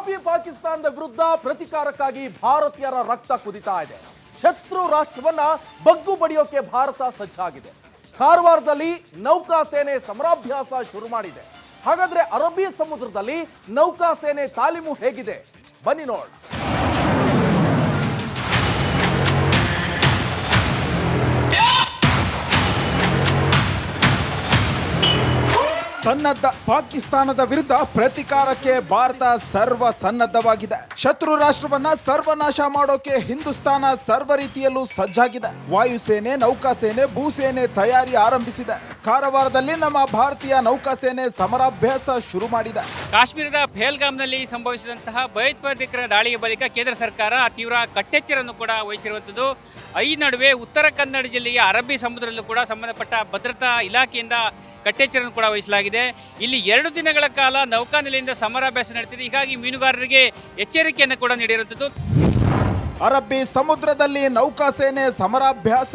ಪಾಪಿ ಪಾಕಿಸ್ತಾನದ ವಿರುದ್ಧ ಪ್ರತಿಕಾರಕ್ಕಾಗಿ ಭಾರತೀಯರ ರಕ್ತ ಕುದಿತಾ ಇದೆ. ಶತ್ರು ರಾಷ್ಟ್ರವನ್ನ ಬಗ್ಗು ಬಡಿಯೋಕೆ ಭಾರತ ಸಜ್ಜಾಗಿದೆ. ಕಾರವಾರದಲ್ಲಿ ನೌಕಾಸೇನೆ ಸಮರಾಭ್ಯಾಸ ಶುರು ಮಾಡಿದೆ. ಹಾಗಾದ್ರೆ ಅರಬ್ಬಿ ಸಮುದ್ರದಲ್ಲಿ ನೌಕಾಸೇನೆ ತಾಲೀಮು ಹೇಗಿದೆ ಬನ್ನಿ ನೋಡೋಣ. ಸನ್ನದ್ಧ ಪಾಕಿಸ್ತಾನದ ವಿರುದ್ಧ ಪ್ರತಿಕಾರಕ್ಕೆ ಭಾರತ ಸರ್ವ ಸನ್ನದ್ಧವಾಗಿದೆ. ಶತ್ರು ರಾಷ್ಟ್ರವನ್ನ ಸರ್ವನಾಶ ಮಾಡೋಕೆ ಹಿಂದೂಸ್ತಾನ ಸರ್ವ ರೀತಿಯಲ್ಲೂ ಸಜ್ಜಾಗಿದೆ. ವಾಯುಸೇನೆ, ನೌಕಾಸೇನೆ, ಭೂಸೇನೆ ತಯಾರಿ ಆರಂಭಿಸಿದೆ. ಕಾರವಾರದಲ್ಲಿ ನಮ್ಮ ಭಾರತೀಯ ನೌಕಾಸೇನೆ ಸಮರಾಭ್ಯಾಸ ಶುರು ಮಾಡಿದೆ. ಕಾಶ್ಮೀರದ ಪಹಲ್ಗಾಮ್ನಲ್ಲಿ ಸಂಭವಿಸಿದಂತಹ ಭಯೋತ್ಪಾದಕರ ದಾಳಿಯ ಬಳಿಕ ಕೇಂದ್ರ ಸರ್ಕಾರ ತೀವ್ರ ಕಟ್ಟೆಚ್ಚರನ್ನು ಕೂಡ ವಹಿಸಿರುವಂಥದ್ದು. ಈ ನಡುವೆ ಉತ್ತರ ಕನ್ನಡ ಜಿಲ್ಲೆಯ ಅರಬ್ಬಿ ಸಮುದ್ರದಲ್ಲೂ ಕೂಡ ಸಂಬಂಧಪಟ್ಟ ಭದ್ರತಾ ಇಲಾಖೆಯಿಂದ ಕಟ್ಟೆಚ್ಚರನ್ನು ಕೂಡ ವಹಿಸಲಾಗಿದೆ. ಇಲ್ಲಿ 2 ದಿನಗಳ ಕಾಲ ನೌಕಾನೆಲೆಯಿಂದ ಸಮರಾಭ್ಯಾಸ ನಡೆದಿದೆ. ಹೀಗಾಗಿ ಮೀನುಗಾರರಿಗೆ ಎಚ್ಚರಿಕೆಯನ್ನು ಕೂಡ ನೀಡಿರುವಂಥದ್ದು. ಅರಬ್ಬಿ ಸಮುದ್ರದಲ್ಲಿ ನೌಕಾಸೇನೆ ಸಮರಾಭ್ಯಾಸ.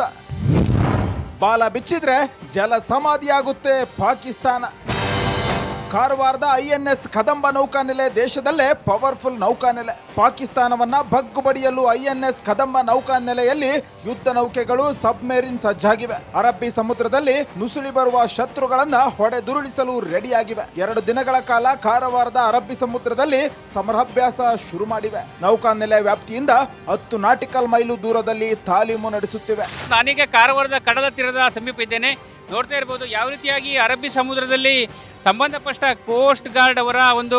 ಬಾಲ ಬಿಚ್ಚಿದ್ರೆ ಜಲ ಸಮಾಧಿಯಾಗುತ್ತೆ ಪಾಕಿಸ್ತಾನ. ಕಾರವಾರದ INS ಕದಂಬ ನೌಕಾನೆಲೆ ದೇಶದಲ್ಲೇ ಪವರ್ಫುಲ್ ನೌಕಾನೆಲೆ. ಪಾಕಿಸ್ತಾನವನ್ನ ಬಗ್ಗು ಬಡಿಯಲು INS ಕದಂಬ ನೌಕಾನೆಲೆಯಲ್ಲಿ ಯುದ್ಧ ನೌಕೆಗಳು, ಸಬ್ಮೆರಿನ್ ಸಜ್ಜಾಗಿವೆ. ಅರಬ್ಬಿ ಸಮುದ್ರದಲ್ಲಿ ನುಸುಳಿ ಬರುವ ಶತ್ರುಗಳನ್ನ ಹೊಡೆದುರುಳಿಸಲು ರೆಡಿಯಾಗಿವೆ. 2 ದಿನಗಳ ಕಾಲ ಕಾರವಾರದ ಅರಬ್ಬಿ ಸಮುದ್ರದಲ್ಲಿ ಸಮರಾಭ್ಯಾಸ ಶುರು ಮಾಡಿವೆ. ನೌಕಾನೆಲೆ ವ್ಯಾಪ್ತಿಯಿಂದ 10 ನಾಟಿಕಲ್ ಮೈಲು ದೂರದಲ್ಲಿ ತಾಲೀಮು ನಡೆಸುತ್ತಿವೆ. ನಾನೀಗ ಕಾರವಾರದ ಕಡಲ ತೀರದ ಸಮೀಪ ಇದ್ದೇನೆ. ನೋಡ್ತಾ ಇರ್ಬೋದು ಯಾವ ರೀತಿಯಾಗಿ ಅರಬ್ಬಿ ಸಮುದ್ರದಲ್ಲಿ ಸಂಬಂಧಪಟ್ಟ ಕೋಸ್ಟ್ ಗಾರ್ಡ್ ಅವರ ಒಂದು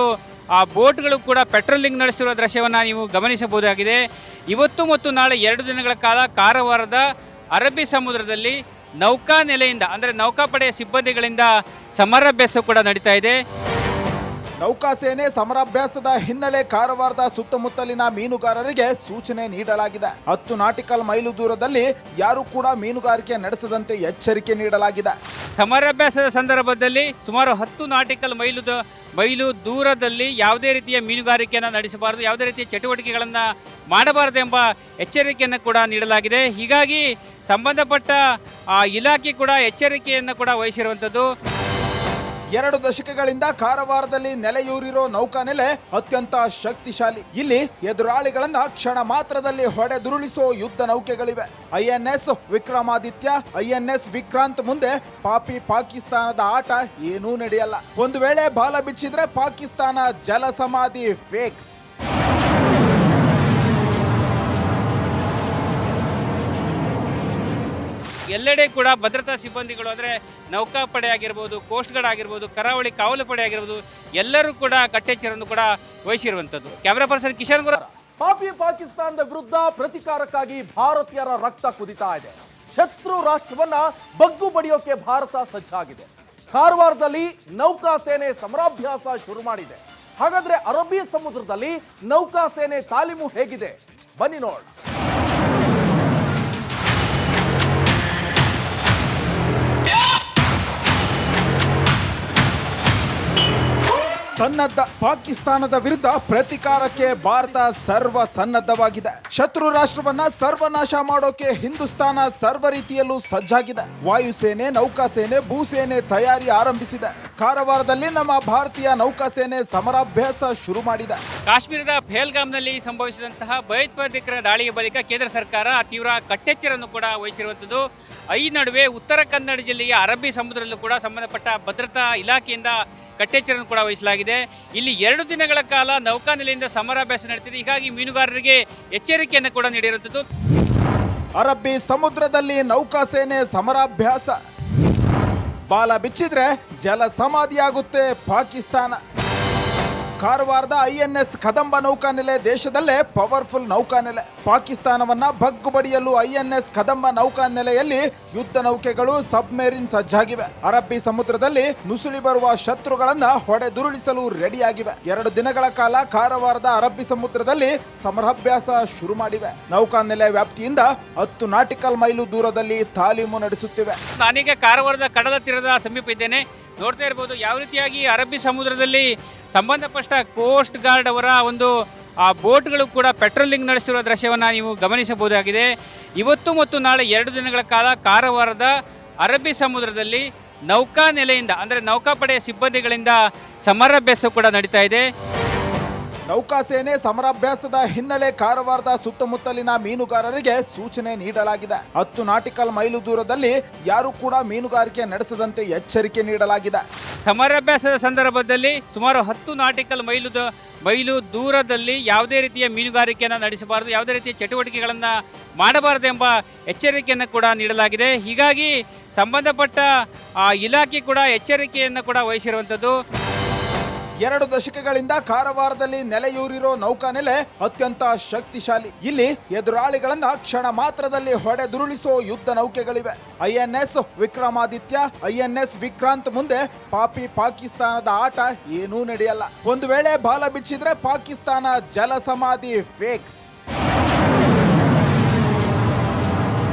ಬೋಟ್ಗಳು ಕೂಡ ಪೆಟ್ರೋಲಿಂಗ್ ನಡೆಸಿರುವ ದೃಶ್ಯವನ್ನು ನೀವು ಗಮನಿಸಬಹುದಾಗಿದೆ. ಇವತ್ತು ಮತ್ತು ನಾಳೆ 2 ದಿನಗಳ ಕಾಲ ಕಾರವಾರದ ಅರಬ್ಬಿ ಸಮುದ್ರದಲ್ಲಿ ನೌಕಾನೆಲೆಯಿಂದ ಅಂದರೆ ನೌಕಾಪಡೆಯ ಸಿಬ್ಬಂದಿಗಳಿಂದ ಸಮರಾಭ್ಯಾಸ ಕೂಡ ನಡೀತಾ ಇದೆ. ನೌಕಾಸೇನೆ ಸಮರಾಭ್ಯಾಸದ ಹಿನ್ನೆಲೆ ಕಾರವಾರದ ಸುತ್ತಮುತ್ತಲಿನ ಮೀನುಗಾರರಿಗೆ ಸೂಚನೆ ನೀಡಲಾಗಿದೆ. 10 ನಾಟಿಕಲ್ ಮೈಲು ದೂರದಲ್ಲಿ ಯಾರು ಕೂಡ ಮೀನುಗಾರಿಕೆ ನಡೆಸದಂತೆ ಎಚ್ಚರಿಕೆ ನೀಡಲಾಗಿದೆ. ಸಮರಾಭ್ಯಾಸದ ಸಂದರ್ಭದಲ್ಲಿ ಸುಮಾರು 10 ನಾಟಿಕಲ್ ಮೈಲು ದೂರದಲ್ಲಿ ಯಾವುದೇ ರೀತಿಯ ಮೀನುಗಾರಿಕೆಯನ್ನು ನಡೆಸಬಾರದು, ಯಾವುದೇ ರೀತಿಯ ಚಟುವಟಿಕೆಗಳನ್ನು ಮಾಡಬಾರದು ಎಂಬ ಎಚ್ಚರಿಕೆಯನ್ನು ಕೂಡ ನೀಡಲಾಗಿದೆ. ಹೀಗಾಗಿ ಸಂಬಂಧಪಟ್ಟ ಇಲಾಖೆ ಕೂಡ ಎಚ್ಚರಿಕೆಯನ್ನು ಕೂಡ ವಹಿಸಿರುವಂಥದ್ದು. 2 ದಶಕಗಳಿಂದ ಕಾರವಾರದಲ್ಲಿ ನೆಲೆಯೂರಿರೋ ನೌಕಾನೆಲೆ ಅತ್ಯಂತ ಶಕ್ತಿಶಾಲಿ. ಇಲ್ಲಿ ಎದುರಾಳಿಗಳನ್ನ ಕ್ಷಣ ಮಾತ್ರದಲ್ಲಿ ಹೊಡೆದುರುಳಿಸೋ ಯುದ್ಧ ನೌಕೆಗಳಿವೆ. INS ವಿಕ್ರಮಾದಿತ್ಯ, INS ವಿಕ್ರಾಂತ್ ಮುಂದೆ ಪಾಪಿ ಪಾಕಿಸ್ತಾನದ ಆಟ ಏನೂ ನಡೆಯಲ್ಲ. ಒಂದು ವೇಳೆ ಬಾಲ ಬಿಚ್ಚಿದ್ರೆ ಪಾಕಿಸ್ತಾನ ಜಲ ಸಮಾಧಿ ಫೇಕ್ಸ್. ಎಲ್ಲೆಡೆ ಕೂಡ ಭದ್ರತಾ ಸಿಬ್ಬಂದಿಗಳು ಅಂದರೆ ನೌಕಾಪಡೆ ಆಗಿರ್ಬೋದು, ಕೋಸ್ಟ್ ಗಾರ್ಡ್ ಆಗಿರ್ಬೋದು, ಕರಾವಳಿ ಕಾವಲು ಪಡೆ ಆಗಿರ್ಬೋದು, ಎಲ್ಲರೂ ಕೂಡ ಕಟ್ಟೆಚ್ಚರನ್ನು ಕೂಡ ವಹಿಸಿರುವಂಥದ್ದು. ಕ್ಯಾಮರಾ ಪರ್ಸನ್ ಕಿಶನ್ ಗುರು. ಪಾಪಿ ಪಾಕಿಸ್ತಾನದ ವಿರುದ್ಧ ಪ್ರತಿಕಾರಕ್ಕಾಗಿ ಭಾರತೀಯರ ರಕ್ತ ಕುದಿತಾ ಇದೆ. ಶತ್ರು ರಾಷ್ಟ್ರವನ್ನ ಬಗ್ಗು ಬಡಿಯೋಕೆ ಭಾರತ ಸಜ್ಜಾಗಿದೆ. ಕಾರವಾರದಲ್ಲಿ ನೌಕಾಸೇನೆ ಸಮರಾಭ್ಯಾಸ ಶುರು ಮಾಡಿದೆ. ಹಾಗಾದ್ರೆ ಅರಬ್ಬಿ ಸಮುದ್ರದಲ್ಲಿ ನೌಕಾಸೇನೆ ತಾಲೀಮು ಹೇಗಿದೆ ಬನ್ನಿ ನೋಡೋಣ. ಸನ್ನದ್ಧ ಪಾಕಿಸ್ತಾನದ ವಿರುದ್ಧ ಪ್ರತಿಕಾರಕ್ಕೆ ಭಾರತ ಸರ್ವ ಸನ್ನದ್ಧವಾಗಿದೆ. ಶತ್ರು ರಾಷ್ಟ್ರವನ್ನ ಸರ್ವನಾಶ ಮಾಡೋಕೆ ಹಿಂದೂಸ್ತಾನ ಸರ್ವ ರೀತಿಯಲ್ಲೂ ಸಜ್ಜಾಗಿದೆ. ವಾಯುಸೇನೆ, ನೌಕಾಸೇನೆ, ಭೂಸೇನೆ ತಯಾರಿ ಆರಂಭಿಸಿದೆ. ಕಾರವಾರದಲ್ಲಿ ನಮ್ಮ ಭಾರತೀಯ ನೌಕಾಸೇನೆ ಸಮರಾಭ್ಯಾಸ ಶುರು ಮಾಡಿದೆ. ಕಾಶ್ಮೀರದ ಪಹಲ್ಗಾಮ್ನಲ್ಲಿ ಸಂಭವಿಸಿದಂತಹ ಭಯೋತ್ಪಾದಕರ ದಾಳಿಯ ಬಳಿಕ ಕೇಂದ್ರ ಸರ್ಕಾರ ತೀವ್ರ ಕಟ್ಟೆಚ್ಚರನ್ನು ಕೂಡ ವಹಿಸಿರುವಂಥದ್ದು. ಈ ನಡುವೆ ಉತ್ತರ ಕನ್ನಡ ಜಿಲ್ಲೆಯ ಅರಬ್ಬಿ ಸಮುದ್ರದಲ್ಲೂ ಕೂಡ ಸಂಬಂಧಪಟ್ಟ ಭದ್ರತಾ ಇಲಾಖೆಯಿಂದ ಕಟ್ಟೆಚ್ಚರನ್ನು ಕೂಡ ವಹಿಸಲಾಗಿದೆ. ಇಲ್ಲಿ 2 ದಿನಗಳ ಕಾಲ ನೌಕಾನೆಲೆಯಿಂದ ಸಮರಾಭ್ಯಾಸ ನಡೆದಿದೆ. ಹೀಗಾಗಿ ಮೀನುಗಾರರಿಗೆ ಎಚ್ಚರಿಕೆಯನ್ನು ಕೂಡ ನೀಡಿರುವಂಥದ್ದು. ಅರಬ್ಬಿ ಸಮುದ್ರದಲ್ಲಿ ನೌಕಾಸೇನೆ ಸಮರಾಭ್ಯಾಸ. ಬಾಲ ಬಿಚ್ಚಿದ್ರೆ ಜಲ ಸಮಾಧಿಯಾಗುತ್ತೆ ಪಾಕಿಸ್ತಾನ. ಕಾರವಾರದ INS ಕದಂಬ ನೌಕಾನೆಲೆ ದೇಶದಲ್ಲೇ ಪವರ್ಫುಲ್ ನೌಕಾನೆಲೆ. ಪಾಕಿಸ್ತಾನವನ್ನ ಬಗ್ಗು ಬಡಿಯಲು INS ಕದಂಬ ನೌಕಾನೆಲೆಯಲ್ಲಿ ಯುದ್ಧ ನೌಕೆಗಳು, ಸಬ್ಮೆರಿನ್ ಸಜ್ಜಾಗಿವೆ. ಅರಬ್ಬಿ ಸಮುದ್ರದಲ್ಲಿ ನುಸುಳಿ ಬರುವ ಶತ್ರುಗಳನ್ನ ಹೊಡೆದುರುಳಿಸಲು ರೆಡಿಯಾಗಿವೆ. 2 ದಿನಗಳ ಕಾಲ ಕಾರವಾರದ ಅರಬ್ಬಿ ಸಮುದ್ರದಲ್ಲಿ ಸಮರಾಭ್ಯಾಸ ಶುರು ಮಾಡಿವೆ. ನೌಕಾನೆಲೆ ವ್ಯಾಪ್ತಿಯಿಂದ 10 ನಾಟಿಕಲ್ ಮೈಲು ದೂರದಲ್ಲಿ ತಾಲೀಮು ನಡೆಸುತ್ತಿವೆ. ನಾನೀಗ ಕಾರವಾರದ ಕಡಲ ತೀರದ ಸಮೀಪ ಇದ್ದೇನೆ. ನೋಡ್ತಾ ಇರ್ಬೋದು ಯಾವ ರೀತಿಯಾಗಿ ಅರಬ್ಬಿ ಸಮುದ್ರದಲ್ಲಿ ಸಂಬಂಧಪಟ್ಟ ಕೋಸ್ಟ್ ಗಾರ್ಡ್ ಅವರ ಒಂದು ಬೋಟ್ಗಳು ಕೂಡ ಪೆಟ್ರೋಲಿಂಗ್ ನಡೆಸಿರುವ ದೃಶ್ಯವನ್ನು ನೀವು ಗಮನಿಸಬಹುದಾಗಿದೆ. ಇವತ್ತು ಮತ್ತು ನಾಳೆ 2 ದಿನಗಳ ಕಾಲ ಕಾರವಾರದ ಅರಬ್ಬಿ ಸಮುದ್ರದಲ್ಲಿ ನೌಕಾನೆಲೆಯಿಂದ ಅಂದರೆ ನೌಕಾಪಡೆಯ ಸಿಬ್ಬಂದಿಗಳಿಂದ ಸಮರಾಭ್ಯಾಸ ಕೂಡ ನಡೀತಾ ಇದೆ. ನೌಕಾಸೇನೆ ಸಮರಾಭ್ಯಾಸದ ಹಿನ್ನೆಲೆ ಕಾರವಾರದ ಸುತ್ತಮುತ್ತಲಿನ ಮೀನುಗಾರರಿಗೆ ಸೂಚನೆ ನೀಡಲಾಗಿದೆ. 10 ನಾಟಿಕಲ್ ಮೈಲು ದೂರದಲ್ಲಿ ಯಾರು ಕೂಡ ಮೀನುಗಾರಿಕೆ ನಡೆಸದಂತೆ ಎಚ್ಚರಿಕೆ ನೀಡಲಾಗಿದೆ. ಸಮರಾಭ್ಯಾಸದ ಸಂದರ್ಭದಲ್ಲಿ ಸುಮಾರು 10 ನಾಟಿಕಲ್ ಮೈಲು ದೂರದಲ್ಲಿ ಯಾವುದೇ ರೀತಿಯ ಮೀನುಗಾರಿಕೆಯನ್ನು ನಡೆಸಬಾರದು, ಯಾವುದೇ ರೀತಿಯ ಚಟುವಟಿಕೆಗಳನ್ನು ಮಾಡಬಾರದು ಎಂಬ ಎಚ್ಚರಿಕೆಯನ್ನು ಕೂಡ ನೀಡಲಾಗಿದೆ. ಹೀಗಾಗಿ ಸಂಬಂಧಪಟ್ಟ ಇಲಾಖೆ ಕೂಡ ಎಚ್ಚರಿಕೆಯನ್ನು ಕೂಡ ವಹಿಸಿರುವಂಥದ್ದು. 2 ದಶಕಗಳಿಂದ ಕಾರವಾರದಲ್ಲಿ ನೆಲೆಯೂರಿರೋ ನೌಕಾನೆಲೆ ಅತ್ಯಂತ ಶಕ್ತಿಶಾಲಿ. ಇಲ್ಲಿ ಎದುರಾಳಿಗಳನ್ನ ಕ್ಷಣ ಮಾತ್ರದಲ್ಲಿ ಹೊಡೆದುರುಳಿಸೋ ಯುದ್ಧ ನೌಕೆಗಳಿವೆ. INS ವಿಕ್ರಮಾದಿತ್ಯ, INS ವಿಕ್ರಾಂತ್ ಮುಂದೆ ಪಾಕಿಸ್ತಾನದ ಆಟ ಏನೂ ನಡೆಯಲ್ಲ. ಒಂದು ವೇಳೆ ಬಾಲ ಬಿಚ್ಚಿದ್ರೆ ಪಾಕಿಸ್ತಾನ ಜಲಸಮಾಧಿ ಫೇಕ್ಸ್.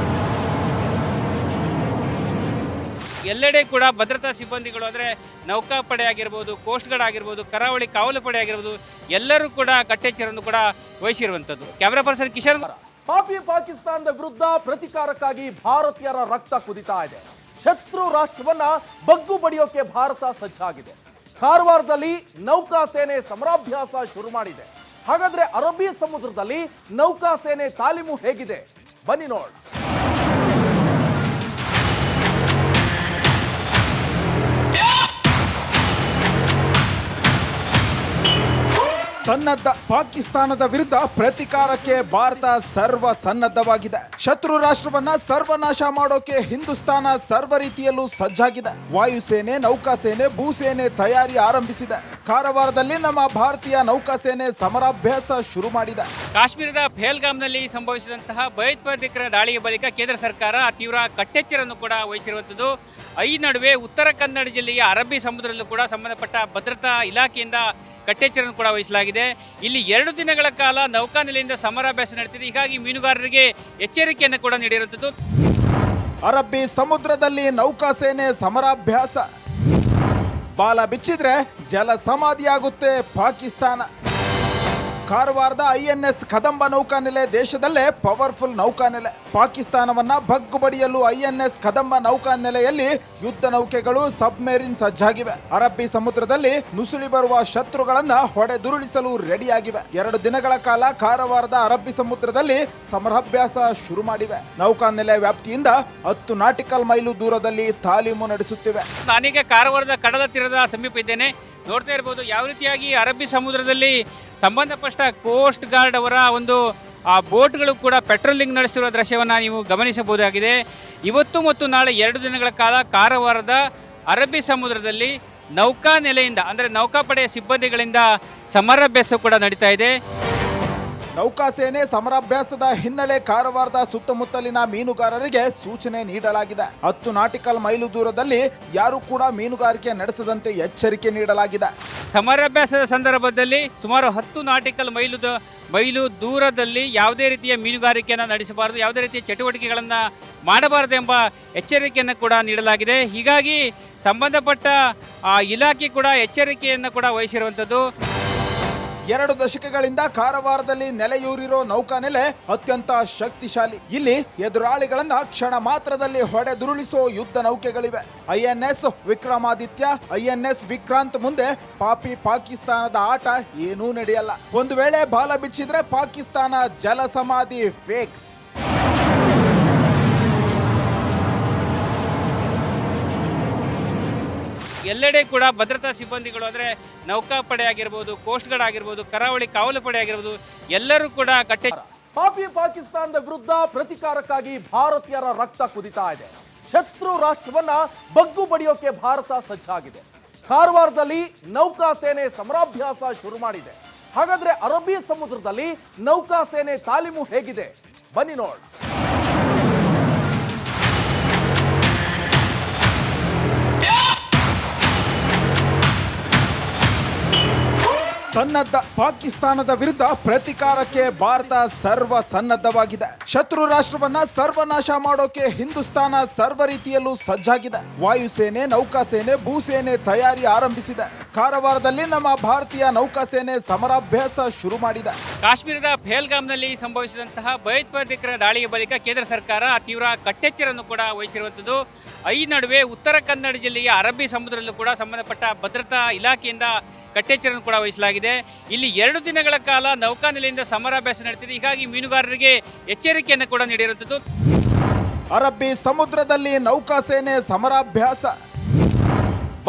ಎಲ್ಲೆಡೆ ಕೂಡ ಭದ್ರತಾ ಸಿಬ್ಬಂದಿಗಳು ಅಂದರೆ ನೌಕಾಪಡೆ ಆಗಿರ್ಬೋದು, ಕೋಸ್ಟ್ ಗಾರ್ಡ್ ಆಗಿರ್ಬೋದು, ಕರಾವಳಿ ಕಾವಲು ಪಡೆ ಆಗಿರ್ಬೋದು, ಎಲ್ಲರೂ ಕೂಡ ಕಟ್ಟೆಚ್ಚರವನ್ನು ಕೂಡ ವಹಿಸಿರುವಂಥದ್ದು. Camera person Kishan. ಪಾಕಿಸ್ತಾನದ ವಿರುದ್ಧ ಪ್ರತಿಕಾರಕ್ಕಾಗಿ ಭಾರತೀಯರ ರಕ್ತ ಕುದಿತಾ ಇದೆ. ಶತ್ರು ರಾಷ್ಟ್ರವನ್ನ ಬಗ್ಗು ಬಡಿಯೋಕೆ ಭಾರತ ಸಜ್ಜಾಗಿದೆ. ಕಾರವಾರದಲ್ಲಿ ನೌಕಾಸೇನೆ ಸಮರಾಭ್ಯಾಸ ಶುರು ಮಾಡಿದೆ. ಹಾಗಾದ್ರೆ ಅರಬ್ಬಿ ಸಮುದ್ರದಲ್ಲಿ ನೌಕಾಸೇನೆ ತಾಲೀಮು ಹೇಗಿದೆ ಬನ್ನಿ ನೋಡೋಣ. ಸನ್ನದ್ಧ. ಪಾಕಿಸ್ತಾನದ ವಿರುದ್ಧ ಪ್ರತಿಕಾರಕ್ಕೆ ಭಾರತ ಸರ್ವ ಸನ್ನದ್ಧವಾಗಿದೆ. ಶತ್ರು ರಾಷ್ಟ್ರವನ್ನ ಸರ್ವನಾಶ ಮಾಡೋಕೆ ಹಿಂದೂಸ್ತಾನ ಸರ್ವ ರೀತಿಯಲ್ಲೂ ಸಜ್ಜಾಗಿದೆ. ವಾಯುಸೇನೆ, ನೌಕಾಸೇನೆ, ಭೂಸೇನೆ ತಯಾರಿ ಆರಂಭಿಸಿದೆ. ಕಾರವಾರದಲ್ಲಿ ನಮ್ಮ ಭಾರತೀಯ ನೌಕಾಸೇನೆ ಸಮರಾಭ್ಯಾಸ ಶುರು ಮಾಡಿದೆ. ಕಾಶ್ಮೀರದ ಪಹಲ್ಗಾಮ್ನಲ್ಲಿ ಸಂಭವಿಸಿದಂತಹ ಭಯೋತ್ಪಾದಕರ ದಾಳಿಯ ಬಳಿಕ ಕೇಂದ್ರ ಸರ್ಕಾರ ತೀವ್ರ ಕಟ್ಟೆಚ್ಚರನ್ನು ಕೂಡ ವಹಿಸಿರುವಂಥದ್ದು. ಈ ನಡುವೆ ಉತ್ತರ ಕನ್ನಡ ಜಿಲ್ಲೆಯ ಅರಬ್ಬಿ ಸಮುದ್ರದಲ್ಲೂ ಕೂಡ ಸಂಬಂಧಪಟ್ಟ ಭದ್ರತಾ ಇಲಾಖೆಯಿಂದ ಕಟ್ಟೆಚ್ಚರನ್ನು ಕೂಡ ವಹಿಸಲಾಗಿದೆ. ಇಲ್ಲಿ 2 ದಿನಗಳ ಕಾಲ ನೌಕಾನೆಲೆಯಿಂದ ಸಮರಾಭ್ಯಾಸ ನಡೆದಿದೆ. ಹೀಗಾಗಿ ಮೀನುಗಾರರಿಗೆ ಎಚ್ಚರಿಕೆಯನ್ನು ಕೂಡ ನೀಡಿರುವಂಥದ್ದು. ಅರಬ್ಬಿ ಸಮುದ್ರದಲ್ಲಿ ನೌಕಾಸೇನೆ ಸಮರಾಭ್ಯಾಸ. ಬಾಲ ಬಿಚ್ಚಿದ್ರೆ ಜಲ ಸಮಾಧಿಯಾಗುತ್ತೆ ಪಾಕಿಸ್ತಾನ. ಕಾರವಾರದ INS ಕದಂಬ ನೌಕಾನೆಲೆ ದೇಶದಲ್ಲೇ ಪವರ್ಫುಲ್ ನೌಕಾನೆಲೆ. ಪಾಕಿಸ್ತಾನವನ್ನ ಬಗ್ಗು ಬಡಿಯಲು INS ಕದಂಬ ನೌಕಾನೆಲೆಯಲ್ಲಿ ಯುದ್ಧ ನೌಕೆಗಳು, ಸಬ್ಮೆರಿನ್ ಸಜ್ಜಾಗಿವೆ. ಅರಬ್ಬಿ ಸಮುದ್ರದಲ್ಲಿ ನುಸುಳಿ ಬರುವ ಶತ್ರುಗಳನ್ನ ಹೊಡೆದುರುಳಿಸಲು ರೆಡಿಯಾಗಿವೆ. 2 ದಿನಗಳ ಕಾಲ ಕಾರವಾರದ ಅರಬ್ಬಿ ಸಮುದ್ರದಲ್ಲಿ ಸಮರಾಭ್ಯಾಸ ಶುರು ಮಾಡಿವೆ. ನೌಕಾನೆಲೆ ವ್ಯಾಪ್ತಿಯಿಂದ 10 ನಾಟಿಕಲ್ ಮೈಲು ದೂರದಲ್ಲಿ ತಾಲೀಮು ನಡೆಸುತ್ತಿವೆ. ನಾನೀಗ ಕಾರವಾರದ ಕಡಲ ತೀರದ ಸಮೀಪ ಇದ್ದೇನೆ. ನೋಡ್ತಾ ಇರ್ಬೋದು ಯಾವ ರೀತಿಯಾಗಿ ಅರಬ್ಬಿ ಸಮುದ್ರದಲ್ಲಿ ಸಂಬಂಧಪಟ್ಟ ಕೋಸ್ಟ್ ಗಾರ್ಡ್ ಅವರ ಒಂದು ಬೋಟ್ಗಳು ಕೂಡ ಪೆಟ್ರೋಲಿಂಗ್ ನಡೆಸಿರುವ ದೃಶ್ಯವನ್ನು ನೀವು ಗಮನಿಸಬಹುದಾಗಿದೆ. ಇವತ್ತು ಮತ್ತು ನಾಳೆ 2 ದಿನಗಳ ಕಾಲ ಕಾರವಾರದ ಅರಬ್ಬಿ ಸಮುದ್ರದಲ್ಲಿ ನೌಕಾನೆಲೆಯಿಂದ ಅಂದರೆ ನೌಕಾಪಡೆಯ ಸಿಬ್ಬಂದಿಗಳಿಂದ ಸಮರಾಭ್ಯಾಸ ಕೂಡ ನಡೀತಾ ಇದೆ. ನೌಕಾಸೇನೆ ಸಮರಾಭ್ಯಾಸದ ಹಿನ್ನೆಲೆ ಕಾರವಾರದ ಸುತ್ತಮುತ್ತಲಿನ ಮೀನುಗಾರರಿಗೆ ಸೂಚನೆ ನೀಡಲಾಗಿದೆ. 10 ನಾಟಿಕಲ್ ಮೈಲು ದೂರದಲ್ಲಿ ಯಾರು ಕೂಡ ಮೀನುಗಾರಿಕೆ ನಡೆಸದಂತೆ ಎಚ್ಚರಿಕೆ ನೀಡಲಾಗಿದೆ. ಸಮರಾಭ್ಯಾಸದ ಸಂದರ್ಭದಲ್ಲಿ ಸುಮಾರು 10 ನಾಟಿಕಲ್ ಮೈಲು ದೂರದಲ್ಲಿ ಯಾವುದೇ ರೀತಿಯ ಮೀನುಗಾರಿಕೆಯನ್ನು ನಡೆಸಬಾರದು, ಯಾವುದೇ ರೀತಿಯ ಚಟುವಟಿಕೆಗಳನ್ನು ಮಾಡಬಾರದು ಎಂಬ ಎಚ್ಚರಿಕೆಯನ್ನು ಕೂಡ ನೀಡಲಾಗಿದೆ. ಹೀಗಾಗಿ ಸಂಬಂಧಪಟ್ಟ ಇಲಾಖೆ ಕೂಡ ಎಚ್ಚರಿಕೆಯನ್ನು ಕೂಡ ವಹಿಸಿರುವಂಥದ್ದು. 2 ದಶಕಗಳಿಂದ ಕಾರವಾರದಲ್ಲಿ ನೆಲೆಯೂರಿರೋ ನೌಕಾನೆಲೆ ಅತ್ಯಂತ ಶಕ್ತಿಶಾಲಿ. ಇಲ್ಲಿ ಎದುರಾಳಿಗಳನ್ನ ಕ್ಷಣ ಮಾತ್ರದಲ್ಲಿ ಹೊಡೆದುರುಳಿಸೋ ಯುದ್ಧ ನೌಕೆಗಳಿವೆ. INS ವಿಕ್ರಮಾದಿತ್ಯ, INS ವಿಕ್ರಾಂತ್ ಮುಂದೆ ಪಾಕಿಸ್ತಾನದ ಆಟ ಏನೂ ನಡೆಯಲ್ಲ. ಒಂದು ವೇಳೆ ಬಾಲ ಬಿಚ್ಚಿದ್ರೆ ಪಾಕಿಸ್ತಾನ ಜಲಸಮಾಧಿ ಫೇಕ್ಸ್. ಎಲ್ಲೆಡೆ ಕೂಡ ಭದ್ರತಾ ಸಿಬ್ಬಂದಿಗಳು ಅಂದರೆ ನೌಕಾಪಡೆ ಆಗಿರ್ಬೋದು, ಕೋಸ್ಟ್ ಗಾರ್ಡ್ ಆಗಿರ್ಬೋದು, ಕರಾವಳಿ ಕಾವಲು ಪಡೆ ಆಗಿರ್ಬೋದು, ಎಲ್ಲರೂ ಕೂಡ ಪಾಕಿಸ್ತಾನದ ವಿರುದ್ಧ ಪ್ರತಿಕಾರಕ್ಕಾಗಿ ಭಾರತೀಯರ ರಕ್ತ ಕುದಿತಾ ಇದೆ. ಶತ್ರು ರಾಷ್ಟ್ರವನ್ನ ಬಗ್ಗು ಬಡಿಯೋಕೆ ಭಾರತ ಸಜ್ಜಾಗಿದೆ. ಕಾರವಾರದಲ್ಲಿ ನೌಕಾಸೇನೆ ಸಮರಾಭ್ಯಾಸ ಶುರು ಮಾಡಿದೆ. ಹಾಗಾದ್ರೆ ಅರಬ್ಬಿ ಸಮುದ್ರದಲ್ಲಿ ನೌಕಾಸೇನೆ ತಾಲೀಮು ಹೇಗಿದೆ ಬನ್ನಿ ನೋಡೋಣ. ಸನ್ನದ್ಧ. ಪಾಕಿಸ್ತಾನದ ವಿರುದ್ಧ ಪ್ರತಿಕಾರಕ್ಕೆ ಭಾರತ ಸರ್ವ ಸನ್ನದ್ಧವಾಗಿದೆ. ಶತ್ರು ರಾಷ್ಟ್ರವನ್ನ ಸರ್ವನಾಶ ಮಾಡೋಕೆ ಹಿಂದೂಸ್ತಾನ ಸರ್ವ ರೀತಿಯಲ್ಲೂ ಸಜ್ಜಾಗಿದೆ. ವಾಯುಸೇನೆ, ನೌಕಾಸೇನೆ, ಭೂಸೇನೆ ತಯಾರಿ ಆರಂಭಿಸಿದೆ. ಕಾರವಾರದಲ್ಲಿ ನಮ್ಮ ಭಾರತೀಯ ನೌಕಾಸೇನೆ ಸಮರಾಭ್ಯಾಸ ಶುರು ಮಾಡಿದೆ. ಕಾಶ್ಮೀರದ ಪಹಲ್ಗಾಮ್ನಲ್ಲಿ ಸಂಭವಿಸಿದಂತಹ ಭಯೋತ್ಪಾದಕರ ದಾಳಿಯ ಬಳಿಕ ಕೇಂದ್ರ ಸರ್ಕಾರ ತೀವ್ರ ಕಟ್ಟೆಚ್ಚರನ್ನು ಕೂಡ ವಹಿಸಿರುವಂಥದ್ದು. ಈ ನಡುವೆ ಉತ್ತರ ಕನ್ನಡ ಜಿಲ್ಲೆಯ ಅರಬ್ಬಿ ಸಮುದ್ರದಲ್ಲೂ ಕೂಡ ಸಂಬಂಧಪಟ್ಟ ಭದ್ರತಾ ಇಲಾಖೆಯಿಂದ ಕಟ್ಟೆಚ್ಚರನ್ನು ಕೂಡ ವಹಿಸಲಾಗಿದೆ. ಇಲ್ಲಿ 2 ದಿನಗಳ ಕಾಲ ನೌಕಾನೆಲೆಯಿಂದ ಸಮರಾಭ್ಯಾಸ ನಡೆದಿದೆ. ಹೀಗಾಗಿ ಮೀನುಗಾರರಿಗೆ ಎಚ್ಚರಿಕೆಯನ್ನು ಕೂಡ ನೀಡಿರುತ್ತದೆ. ಅರಬ್ಬಿ ಸಮುದ್ರದಲ್ಲಿ ನೌಕಾಸೇನೆ ಸಮರಾಭ್ಯಾಸ.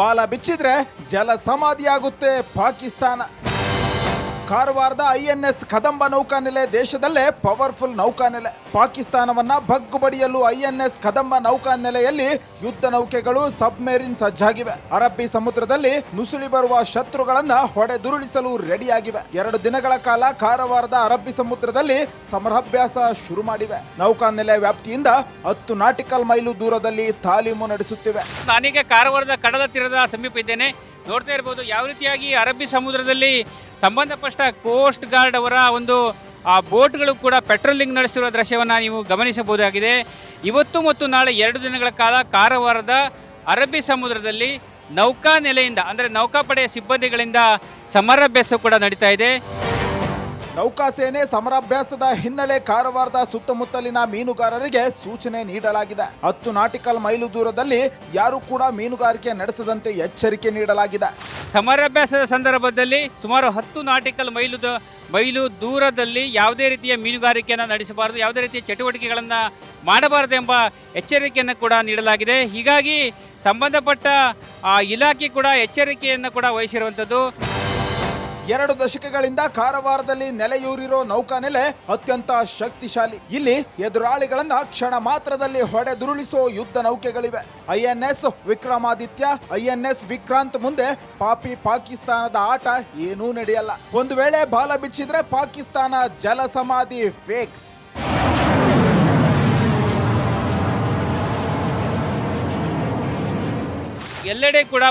ಬಾಲ ಬಿಚ್ಚಿದ್ರೆ ಜಲ ಸಮಾಧಿಯಾಗುತ್ತೆ ಪಾಕಿಸ್ತಾನ. ಕಾರವಾರದ INS ಕದಂಬ ನೌಕಾನೆಲೆ ದೇಶದಲ್ಲೇ ಪವರ್ಫುಲ್ ನೌಕಾನೆಲೆ. ಪಾಕಿಸ್ತಾನವನ್ನ ಬಗ್ಗು ಬಡಿಯಲು INS ಕದಂಬ ನೌಕಾನೆಲೆಯಲ್ಲಿ ಯುದ್ಧ ನೌಕೆಗಳು ಸಬ್ಮೆರಿನ್ ಸಜ್ಜಾಗಿವೆ. ಅರಬ್ಬಿ ಸಮುದ್ರದಲ್ಲಿ ನುಸುಳಿ ಬರುವ ಶತ್ರುಗಳನ್ನ ಹೊಡೆದುರುಳಿಸಲು ರೆಡಿಯಾಗಿವೆ. 2 ದಿನಗಳ ಕಾಲ ಕಾರವಾರದ ಅರಬ್ಬಿ ಸಮುದ್ರದಲ್ಲಿ ಸಮರಾಭ್ಯಾಸ ಶುರು ಮಾಡಿವೆ. ನೌಕಾನೆಲೆ ವ್ಯಾಪ್ತಿಯಿಂದ 10 ನಾಟಿಕಲ್ ಮೈಲು ದೂರದಲ್ಲಿ ತಾಲೀಮು ನಡೆಸುತ್ತಿವೆ. ನಾನೀಗ ಕಾರವಾರದ ಕಡಲ ತೀರದ ಸಮೀಪ ಇದ್ದೇನೆ. ನೋಡ್ತಾ ಇರ್ಬೋದು ಯಾವ ರೀತಿಯಾಗಿ ಅರಬ್ಬಿ ಸಮುದ್ರದಲ್ಲಿ ಸಂಬಂಧಪಟ್ಟ ಕೋಸ್ಟ್ ಗಾರ್ಡ್ ಅವರ ಒಂದು ಬೋಟ್ಗಳು ಕೂಡ ಪೆಟ್ರೋಲಿಂಗ್ ನಡೆಸಿರುವ ದೃಶ್ಯವನ್ನು ನೀವು ಗಮನಿಸಬಹುದಾಗಿದೆ. ಇವತ್ತು ಮತ್ತು ನಾಳೆ 2 ದಿನಗಳ ಕಾಲ ಕಾರವಾರದ ಅರಬ್ಬಿ ಸಮುದ್ರದಲ್ಲಿ ನೌಕಾನೆಲೆಯಿಂದ ಅಂದರೆ ನೌಕಾಪಡೆಯ ಸಿಬ್ಬಂದಿಗಳಿಂದ ಸಮರಾಭ್ಯಾಸ ಕೂಡ ನಡೀತಾ ಇದೆ. ನೌಕಾಸೇನೆ ಸಮರಾಭ್ಯಾಸದ ಹಿನ್ನೆಲೆ ಕಾರವಾರದ ಸುತ್ತಮುತ್ತಲಿನ ಮೀನುಗಾರರಿಗೆ ಸೂಚನೆ ನೀಡಲಾಗಿದೆ. 10 ನಾಟಿಕಲ್ ಮೈಲು ದೂರದಲ್ಲಿ ಯಾರು ಕೂಡ ಮೀನುಗಾರಿಕೆ ನಡೆಸದಂತೆ ಎಚ್ಚರಿಕೆ ನೀಡಲಾಗಿದೆ. ಸಮರಾಭ್ಯಾಸದ ಸಂದರ್ಭದಲ್ಲಿ ಸುಮಾರು 10 ನಾಟಿಕಲ್ ಮೈಲು ದೂರದಲ್ಲಿ ಯಾವುದೇ ರೀತಿಯ ಮೀನುಗಾರಿಕೆಯನ್ನು ನಡೆಸಬಾರದು, ಯಾವುದೇ ರೀತಿಯ ಚಟುವಟಿಕೆಗಳನ್ನು ಮಾಡಬಾರದು ಎಂಬ ಎಚ್ಚರಿಕೆಯನ್ನು ಕೂಡ ನೀಡಲಾಗಿದೆ. ಹೀಗಾಗಿ ಸಂಬಂಧಪಟ್ಟ ಇಲಾಖೆ ಕೂಡ ಎಚ್ಚರಿಕೆಯನ್ನು ಕೂಡ ವಹಿಸಿರುವಂಥದ್ದು. 2 ದಶಕಗಳಿಂದ ಕಾರವಾರದಲ್ಲಿ ನೆಲೆಯೂರಿರೋ ನೌಕಾನೆಲೆ ಅತ್ಯಂತ ಶಕ್ತಿಶಾಲಿ. ಇಲ್ಲಿ ಎದುರಾಳಿಗಳನ್ನ ಕ್ಷಣ ಮಾತ್ರದಲ್ಲಿ ಹೊಡೆದುರುಳಿಸೋ ಯುದ್ಧ ನೌಕೆಗಳಿವೆ. INS ವಿಕ್ರಮಾದಿತ್ಯ, INS ವಿಕ್ರಾಂತ್ ಮುಂದೆ ಪಾಕಿಸ್ತಾನದ ಆಟ ಏನೂ ನಡೆಯಲ್ಲ. ಒಂದು ವೇಳೆ ಬಾಲ ಬಿಚ್ಚಿದ್ರೆ ಪಾಕಿಸ್ತಾನ ಜಲ ಸಮಾಧಿ ಫೇಕ್ಸ್. ಎಲ್ಲೆಡೆ ಕೂಡ